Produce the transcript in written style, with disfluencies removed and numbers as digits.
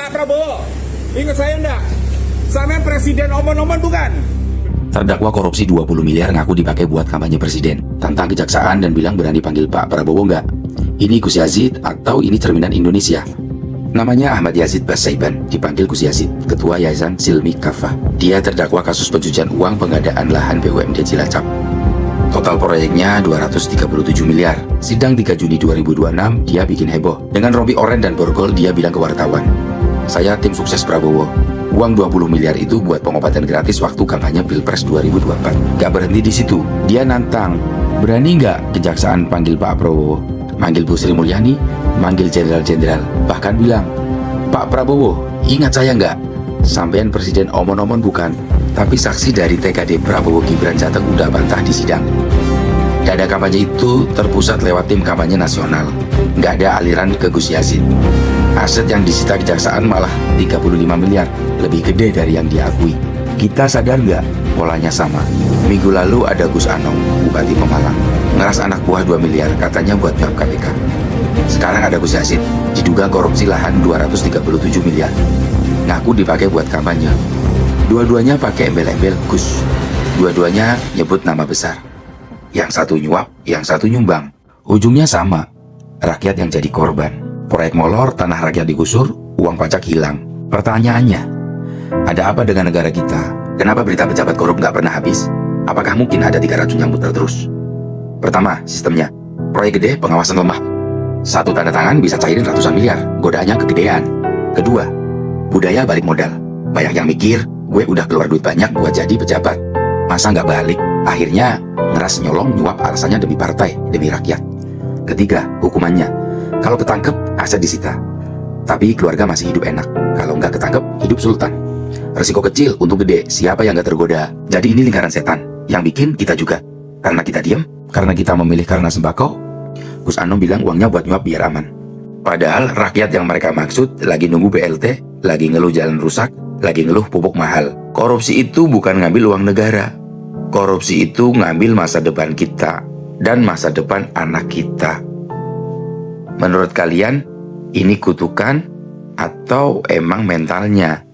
Pak Prabowo, ingat saya enggak? Sampai presiden omong-omong bukan? Terdakwa korupsi 20 miliar ngaku dipakai buat kampanye presiden. Tantang kejaksaan dan bilang berani panggil Pak Prabowo nggak? Ini Gus Yazid atau ini cerminan Indonesia? Namanya Ahmad Yazid Bassaiban, dipanggil Gus Yazid, Ketua Yayasan Silmi Kafah. Dia terdakwa kasus pencucian uang pengadaan lahan BUMD Cilacap. Total proyeknya 237 miliar. Sidang 3 Juni 2026, dia bikin heboh. Dengan rompi oranye dan borgol, dia bilang ke wartawan, "Saya tim sukses Prabowo. Uang 20 miliar itu buat pengobatan gratis waktu kampanye Pilpres 2024. Gak berhenti di situ. Dia nantang, berani nggak kejaksaan panggil Pak Prabowo? Manggil Bu Sri Mulyani, manggil jenderal-jenderal. Bahkan bilang, Pak Prabowo, ingat saya nggak? Sampean presiden omon-omon bukan, tapi saksi dari TKD Prabowo Gibran Jateng udah bantah di sidang. Dana kampanye itu terpusat lewat tim kampanye nasional. Nggak ada aliran ke Gus Yazid. Aset yang disita kejaksaan malah 35 miliar, lebih gede dari yang diakui. Kita sadar nggak? Polanya sama. Minggu lalu ada Gus Anong, Bupati Pemalang, ngeras anak buah 2 miliar, katanya buat nyuap KPK. Sekarang ada Gus Yazid, diduga korupsi lahan 237 miliar. Ngaku dipakai buat kampanye. Dua-duanya pakai embel-embel Gus. Dua-duanya nyebut nama besar. Yang satu nyuap, yang satu nyumbang. Ujungnya sama, rakyat yang jadi korban. Proyek molor, tanah rakyat digusur, uang pajak hilang. Pertanyaannya, ada apa dengan negara kita? Kenapa berita pejabat korup nggak pernah habis? Apakah mungkin ada 3 racun yang muter terus? Pertama, sistemnya. Proyek gede, pengawasan lemah. Satu tanda tangan bisa cairin ratusan miliar, godaannya kegedean. Kedua, budaya balik modal. Banyak yang mikir, gue udah keluar duit banyak buat jadi pejabat. Masa nggak balik? Akhirnya, ngeras nyolong nyuap alasannya demi partai, demi rakyat. Ketiga, hukumannya. Kalau ketangkep, aset disita. Tapi keluarga masih hidup enak. Kalau nggak ketangkep, hidup sultan. Resiko kecil, untung gede. Siapa yang nggak tergoda? Jadi ini lingkaran setan. Yang bikin kita juga. Karena kita diam, karena kita memilih karena sembako. Gus Anong bilang uangnya buat nyuap biar aman. Padahal rakyat yang mereka maksud lagi nunggu BLT, lagi ngeluh jalan rusak, lagi ngeluh pupuk mahal. Korupsi itu bukan ngambil uang negara. Korupsi itu ngambil masa depan kita dan masa depan anak kita. Menurut kalian, ini kutukan atau emang mentalnya?